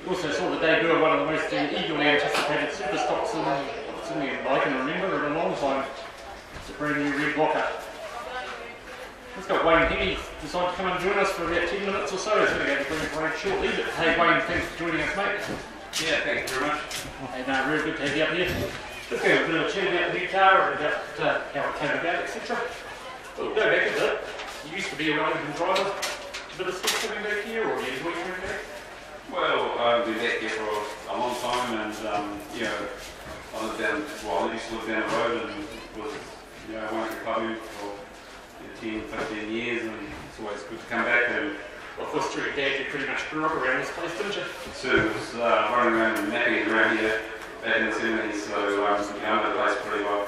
We also saw the debut of one of the most eagerly anticipated super stocks certainly I can remember in a long time. It's a brand new red blocker. Let's go Wayne Hemi decided to come and join us for about 10 minutes or so. He's going to go to bring break shortly. But hey Wayne, thanks for joining us, mate. Yeah, thanks very much. Hey, no, real good to have you up here. Let's go have a bit of a chat about the new car and about how it came about, etc. We'll go back a bit. You used to be a Wellington driver. A bit of stuff coming back here, or are you enjoying coming back? Well, I've been back here for a long time, and you know, I used to live down the road and was, you know, went to clubbing for 10, 15 years, and it's always good to come back. And well, of course, through your dad, you pretty much grew up around this place, didn't you? so it was running around and napping around here back in the 70s, so I know the place pretty well.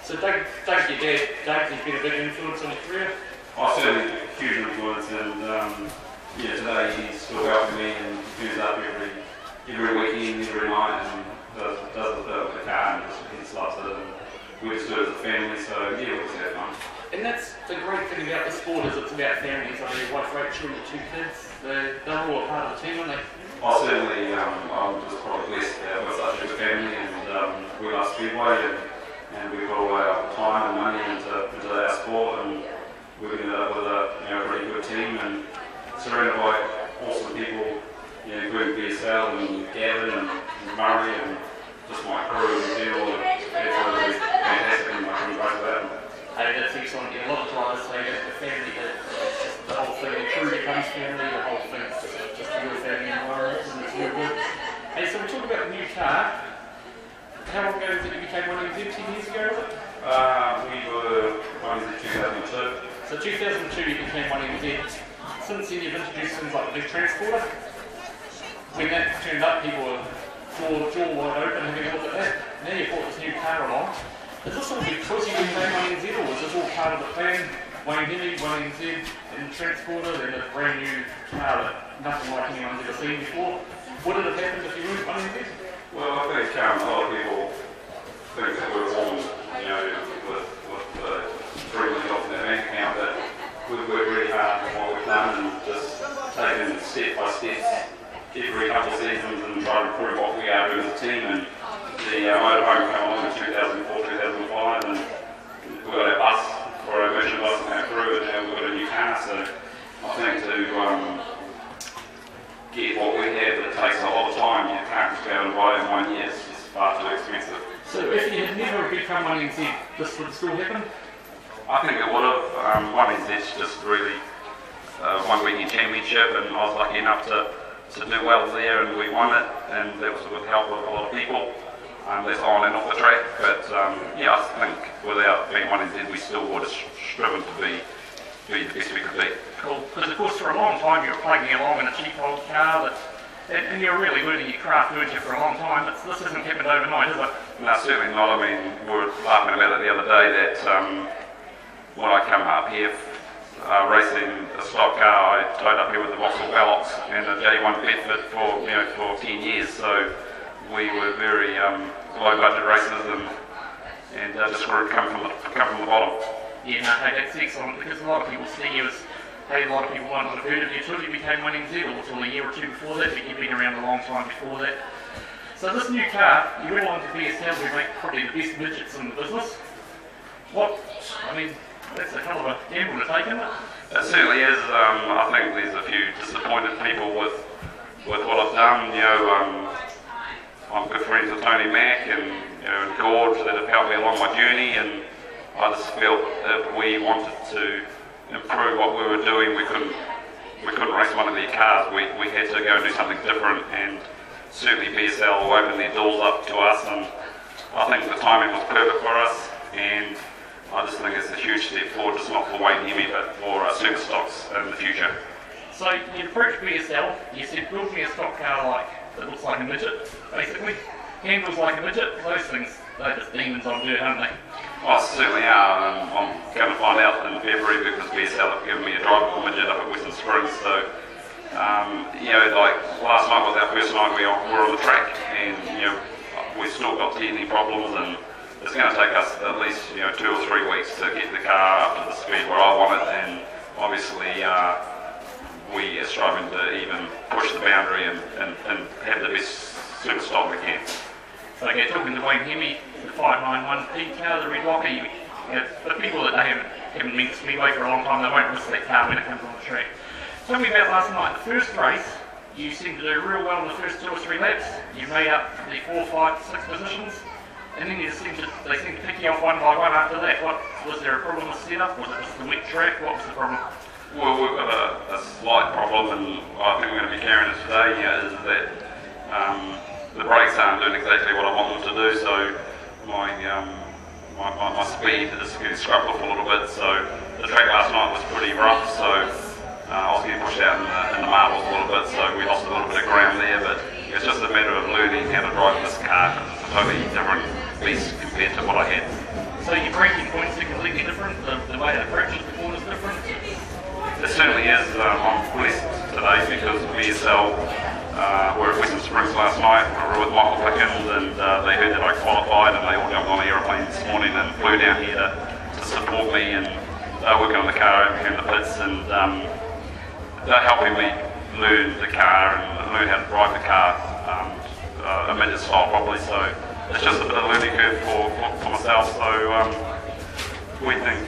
So Doug, your dad, he's been a big influence on your career? I certainly a huge influence, and yeah, today he's still helping me and turns up every weekend, every night, and does the car, and he just loves it, and we just do it as a family, so yeah, we just have fun. And that's the great thing about the sport, is it's about families. I mean, your wife Rachel and your 2 kids, they're all a part of the team, aren't they? Certainly, I'm just probably blessed to have such a good family, and we love Speedway, and we put all our time and money into our sport, and we've ended up with a pretty good team, and surrounded by awesome people, you know, including BSL and Gavin and Murray and just my crew in general, and it's really fantastic, and I couldn't wait for that. Hey, that's excellent. Yeah, a lot of drivers say that the family, the whole thing, the crew becomes family, the whole thing's just a real family environment, and it's real good. Hey, so we talk about the new car. How long ago did you became one of 10 years ago, was it? We were one in 2002. So 2002 you became one MZ. Since then you've introduced things like the big transporter. When that turned up, people were jaw wide open having a look at that. Now you've brought this new car along. Is this all because you became one MZ, or was this all part of the plan? Wayne Hemi, one MZ, and the transporter, then a brand new car that nothing like anyone's ever seen before. Would it have happened if you weren't one MZ? Well, I think a lot of people think that we're born, you know, with $3 million in their bank account, but we've worked really hard on what we've done and just taken step by step every couple of seasons and try to improve what we are doing as a team. And the motorhome came along in 2004, 2005, and we got our bus for our mission bus and our crew, and now we've got a new car. So I think to get what we have, it takes a lot of time. You can't just go and buy it in 1 year, it's just far too expensive. So if you had never become one MZ, this would still happen? I think it would have. One MZ's just really one weekend championship, and I was lucky enough to do well there, and we won it, and that was with the help of a lot of people, that's on and off the track. But yeah, I think without being one MZ, we still would have striven to be the best we could be. Cool, because of course for a long time you were plugging along in a cheap old car, and you were really learning your craft, weren't you, for a long time. This hasn't happened overnight, has it? No, certainly not. I mean, we were laughing about it the other day that when I come up here racing a stock car, I towed up here with the Vauxhall Velox and a J1 Bedford for 10 years. So we were very low budget racers and just sort of come from the bottom. Yeah, no, hey, that's excellent, because a lot of people see you as, hey, a lot of people might not have heard of you until you became one MZ, or until a year or 2 before that, but you've been around a long time before that. So this new car, you went on to BSL, we make probably the best midgets in the business. I mean, that's a hell of a gamble to take, isn't it? It certainly is. I think there's a few disappointed people with what I've done. You know, I'm good friends with Tony Mack and Gord that have helped me along my journey, and I just felt if we wanted to improve what we were doing, we couldn't race one of their cars. We had to go and do something different, and certainly BSL opened their doors up to us, and I think the timing was perfect for us, and I just think it's a huge step forward, just not for Wayne Hemi, but for super stocks in the future. So you approached BSL, you said build me a stock car that looks like a midget, basically. Handles like a midget, those things, they're just demons on dirt, aren't they? Oh, certainly are. I'm going to find out in February, because BSL have given me a drivable midget up at Western Springs. So, like last night was our first night we were on the track, and we've still got teething problems, and it's going to take us at least 2 or 3 weeks to get the car up to the speed where I want it, and obviously we are striving to even push the boundary and have the best super stock we can. So okay, talking to Wayne Hemi, the 591P car, the red locker, for people that haven't been to Speedway for a long time, they won't miss that car when it comes on the track. Tell me about last night. The first race, you seemed to do real well in the first 2 or 3 laps. You made up the 4, 5, 6 positions, and then they seemed to pick you off one by one after that. Was there a problem with setup? Was it just the wet track? What was the problem? Well, we've got a slight problem, and I think we're going to be carrying it today, is that the brakes aren't doing exactly what I want them to do, so my speed is getting scrubbed off a little bit. So the track last night was pretty rough, so I was getting pushed out in the marbles a little bit, so we lost a little bit of ground there, but it's just a matter of learning how to drive this car. It's a totally different beast compared to what I had. So your braking points are completely different, the way it approaches the corner is different? It certainly is. I'm blessed today because BSL were at Western Springs last night. We were with Michael Pickens, and they heard that I qualified, and they all jumped on the aeroplane this morning and flew down here to support me, and they're working on the car over here in the pits, and they're helping me learn the car and learn how to drive the car a midget style properly. So it's just a bit of a learning curve for myself. So we think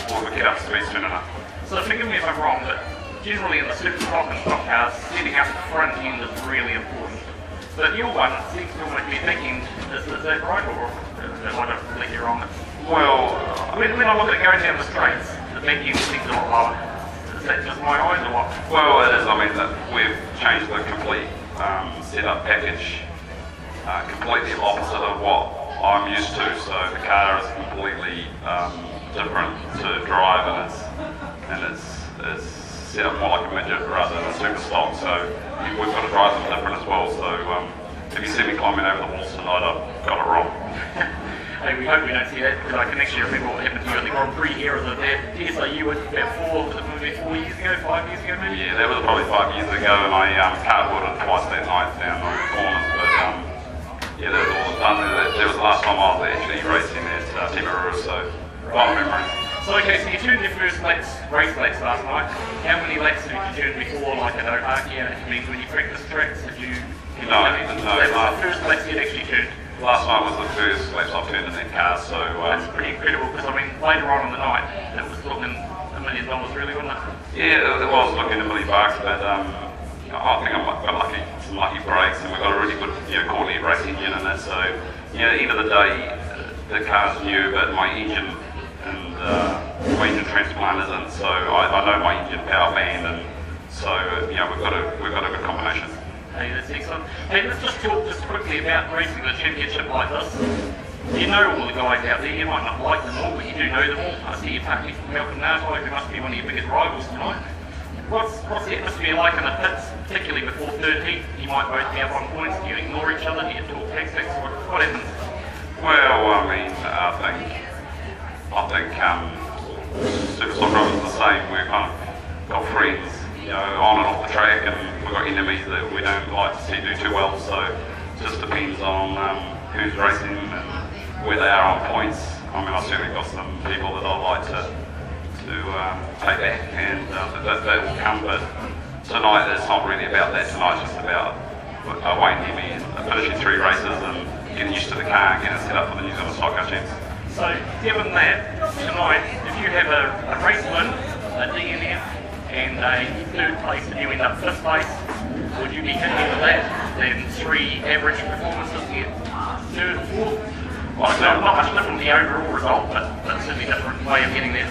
we'll get up to speed soon enough. So forgive me if I'm wrong, but generally in the super stock and stock cars, setting up the front end is really important. But your one seems to almost be back end. Is that right, or am I completely wrong? Well, when I look at it going down the straights, the back end seems a lot lower. Is that just my eyes or what? Well, it is. I mean, we've changed the complete setup package completely opposite of what I'm used to. So the car is completely different to drive, and it's set up more like a midget rather than a super stock. So we've got to drive them different as well. So if you see me climbing over the walls tonight, I've got it wrong. Hey, we hope we don't see that, because I can actually remember what happened to you in the Grand Prix era of that DSIU about 4 years ago, 5 years ago maybe? Yeah, that was probably 5 years ago, and I cartwheeled it twice that night down on the corners, but yeah, that was all done. That was the last time I was actually racing at Marua, so fond memories. So okay, so you turned your first race laps last night. How many laps have you turned before, like at Ohakia? It means when you practice tracks, have you... No, that was the first laps you'd actually turned? Last night was the first laps I've turned in that car, so... That's pretty incredible, because I mean, later on in the night, it was looking $1 million really, wasn't it? Yeah, it was looking $1 million, but I think I've got some lucky brakes, and we've got a really good Courtney race engine in it, so at the end of the day, the car's new, but my engine and my engine transplant isn't, so I know my engine power band, and so we've got a good combination. Hey, that's excellent. Hey, let's just talk just quickly about racing the championship like this. You know all the guys out there, you might not like them all, but you do know them all. I see you talking from Malcolm Nartai, who must be one of your biggest rivals tonight. What's the atmosphere like in the pits, particularly before third heat? You might both be up on points, do you ignore each other, do you talk tactics, what happens? Well, I mean, I think super stock drivers are the same. We've kind of got friends, on and off the track, and we've got enemies that we don't like to see do too well. So it just depends on who's racing and where they are on points. I mean, I've certainly got some people that I'd like to take back, and that will come. But tonight, it's not really about that. Tonight's just about Wayne Hemi and finishing 3 races and getting used to the car and getting it set up for the New Zealand Stock Car Champs. So, given that, tonight, if you have a race win, a DNF, and a third place, and you end up 5th place, would you be happy with that? Then 3 average performances to get 3rd or 4th? Well, not much different the overall result, but certainly a different way of getting there.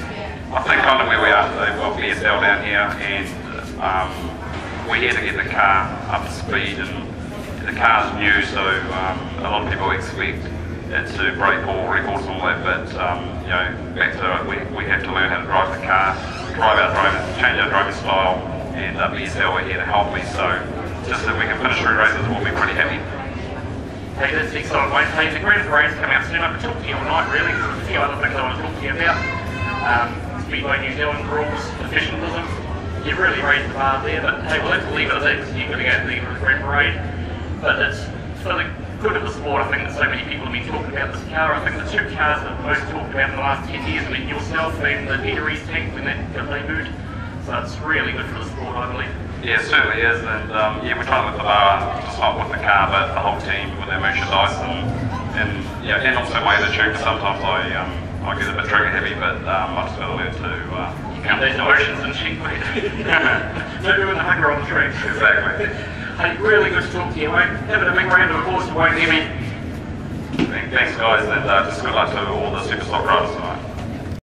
I think kind of where we are today, we've got BSL down here, and we're here to get the car up to speed, and the car's new, so a lot of people expect it to break all records and all that, but back to it, we have to learn how to drive the car, change our driving style, and BSL are here to help me, so just if we can finish 3 races, we'll be pretty happy. Hey, that's exciting, Wayne. Hey, the Grand Parade's come out soon. I could talk to you all night, really. There's a few other things I want to talk to you about. Speedway New Zealand rules, professionalism. You've really raised the bar there, but hey, we'll have to leave it at that because you've got to go to the Grand Parade. But it's for the good of the sport. I think that so many people have been talking about this car. I think the 2 cars that most talked about in the last 10 years have been yourself and the Peter Rees tank when that got debuted. So it's really good for the sport, I believe. Yeah, it certainly is, and yeah, we're trying to lift the bar, just not with the car, but the whole team with their merchandise, and yeah, and also my attitude. Sometimes I get a bit trigger heavy, but I just got to learn to count these emotions and check me. Maybe with the hunger on the tree. Exactly. Hey, really good to talk to you, mate. Have a big round of applause to Wayne Hemi. Thanks, guys, and just good luck to all the super stock riders tonight.